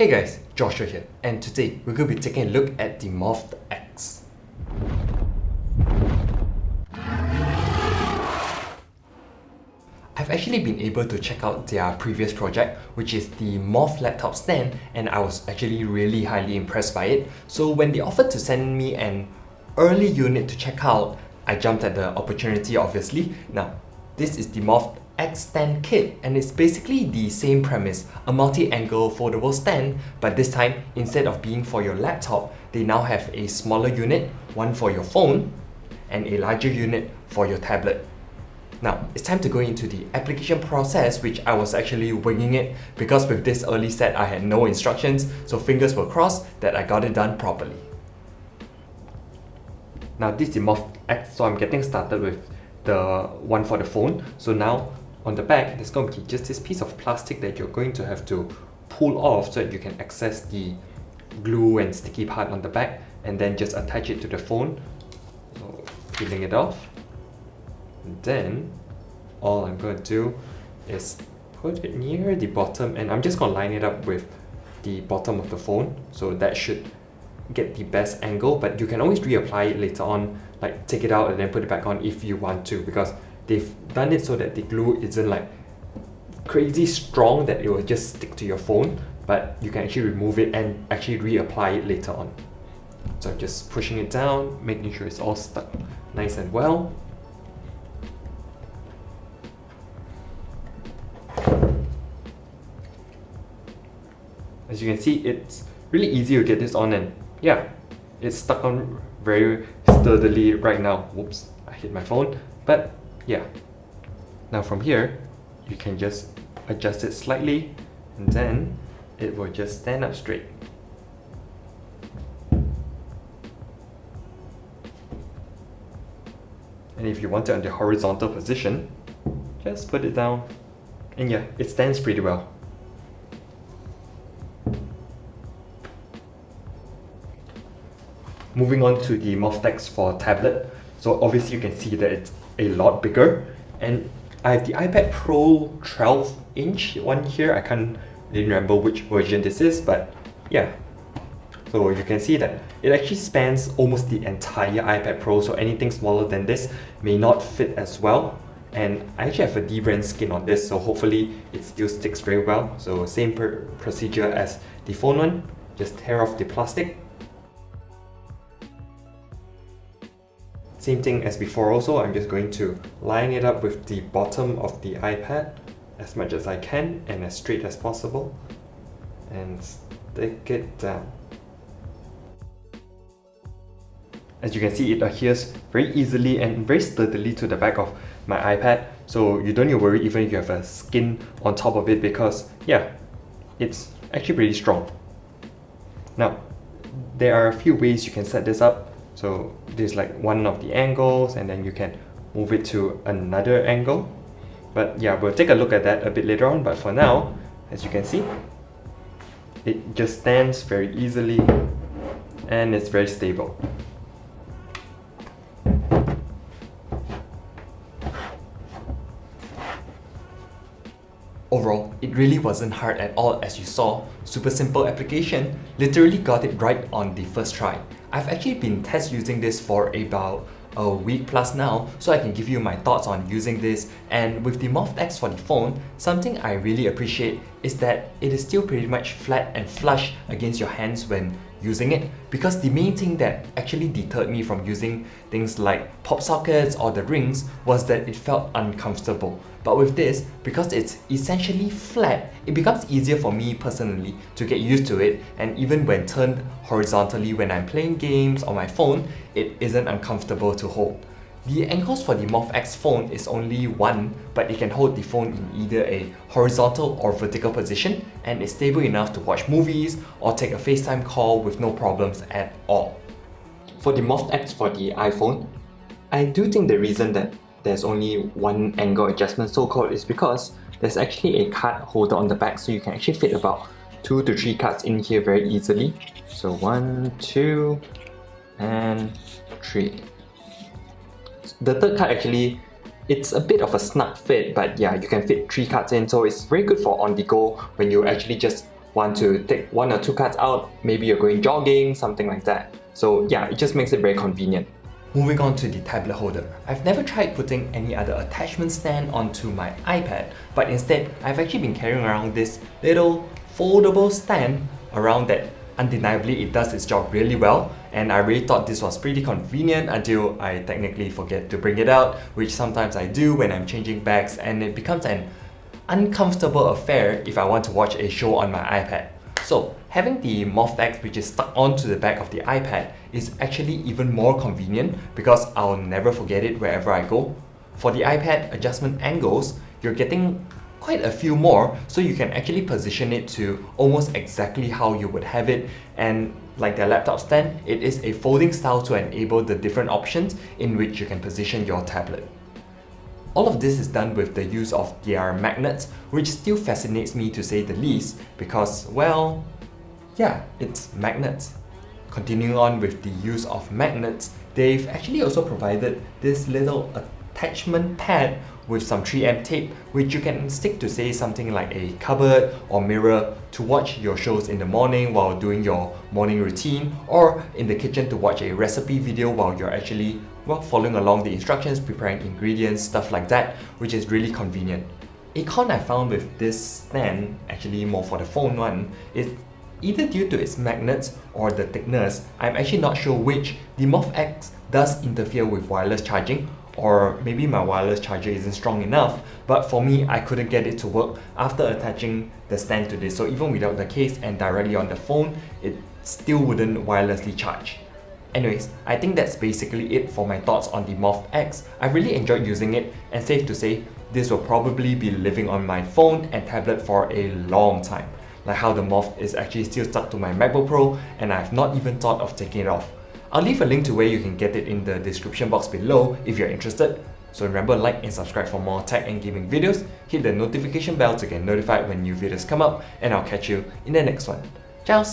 Hey guys, Joshua here, and today we're going to be taking a look at the MOFT X. I've actually been able to check out their previous project, which is the MOFT laptop stand, and I was actually really highly impressed by it. So when they offered to send me an early unit to check out, I jumped at the opportunity obviously. Now, this is the MOFT X stand kit, and it's basically the same premise, a multi-angle foldable stand, but this time instead of being for your laptop, they now have a smaller unit, one for your phone, and a larger unit for your tablet. Now, it's time to go into the application process, which I was actually winging it because with this early set I had no instructions, so fingers were crossed that I got it done properly. Now this is the MOFT X, so I'm getting started with the one for the phone. So now on the back, there's going to be just this piece of plastic that you're going to have to pull off so that you can access the glue and sticky part on the back, and then just attach it to the phone. So peeling it off, and then all I'm going to do is put it near the bottom, and I'm just going to line it up with the bottom of the phone, so that should get the best angle. But you can always reapply it later on, like take it out and then put it back on if you want to, because they've done it so that the glue isn't like crazy strong that it will just stick to your phone, but you can actually remove it and actually reapply it later on. So just pushing it down, making sure it's all stuck nice and well. As you can see, it's really easy to get this on, and yeah, it's stuck on very sturdily right now. Whoops, I hit my phone, but yeah. Now from here, you can just adjust it slightly, and then it will just stand up straight. And if you want it on the horizontal position, just put it down, and yeah, it stands pretty well. Moving on to the MOFT X for tablet. So obviously you can see that it's a lot bigger, and I have the iPad Pro 12-inch one here. I can't really remember which version this is, but yeah. So you can see that it actually spans almost the entire iPad Pro, so anything smaller than this may not fit as well. And I actually have a D-brand skin on this, so hopefully it still sticks very well. So same procedure as the phone one, just tear off the plastic. Same thing as before also, I'm just going to line it up with the bottom of the iPad as much as I can and as straight as possible, and stick it down. As you can see, it adheres very easily and very sturdily to the back of my iPad, so you don't need to worry even if you have a skin on top of it, because yeah, it's actually pretty strong. Now, there are a few ways you can set this up. So this is like one of the angles, and then you can move it to another angle. But yeah, we'll take a look at that a bit later on. But for now, as you can see, it just stands very easily and it's very stable. Overall, it really wasn't hard at all, as you saw. Super simple application, literally got it right on the first try. I've actually been test using this for about a week plus now, so I can give you my thoughts on using this. And with the MOFT X for the phone, something I really appreciate is that it is still pretty much flat and flush against your hands when using it, because the main thing that actually deterred me from using things like pop sockets or the rings was that it felt uncomfortable. But with this, because it's essentially flat, it becomes easier for me personally to get used to it, and even when turned horizontally when I'm playing games on my phone, it isn't uncomfortable to hold. The angles for the MOFT X phone is only one, but it can hold the phone in either a horizontal or vertical position, and it's stable enough to watch movies or take a FaceTime call with no problems at all. For the MOFT X for the iPhone, I do think the reason that there's only one angle adjustment so-called is because there's actually a card holder on the back, so you can actually fit about 2 to 3 cards in here very easily. So 1, 2, and 3. The third card actually, it's a bit of a snug fit, but yeah, you can fit 3 cards in, so it's very good for on the go when you actually just want to take 1 or 2 cards out, maybe you're going jogging, something like that. So yeah, it just makes it very convenient. Moving on to the tablet holder. I've never tried putting any other attachment stand onto my iPad, but instead, I've actually been carrying around this little foldable stand around that undeniably it does its job really well, and I really thought this was pretty convenient until I technically forget to bring it out, which sometimes I do when I'm changing bags, and it becomes an uncomfortable affair if I want to watch a show on my iPad. So having the MOFT X, which is stuck onto the back of the iPad, is actually even more convenient because I'll never forget it wherever I go. For the iPad adjustment angles, you're getting quite a few more, so you can actually position it to almost exactly how you would have it, and like the laptop stand, it is a folding style to enable the different options in which you can position your tablet. All of this is done with the use of their magnets, which still fascinates me to say the least because, well, yeah, it's magnets. Continuing on with the use of magnets, they've actually also provided this little attachment pad with some 3M tape, which you can stick to say something like a cupboard or mirror to watch your shows in the morning while doing your morning routine, or in the kitchen to watch a recipe video while you're actually, well, following along the instructions, preparing ingredients, stuff like that, which is really convenient. A con I found with this stand, actually more for the phone one, is either due to its magnets or the thickness. I'm actually not sure which. The MOFT X does interfere with wireless charging, or maybe my wireless charger isn't strong enough, but for me, I couldn't get it to work after attaching the stand to this. So even without the case and directly on the phone, it still wouldn't wirelessly charge. Anyways, I think that's basically it for my thoughts on the MOFT X. I really enjoyed using it, and safe to say, this will probably be living on my phone and tablet for a long time. Like how the MOFT is actually still stuck to my MacBook Pro, and I've not even thought of taking it off. I'll leave a link to where you can get it in the description box below if you're interested. So remember, like and subscribe for more tech and gaming videos, hit the notification bell to get notified when new videos come up, and I'll catch you in the next one. Ciao!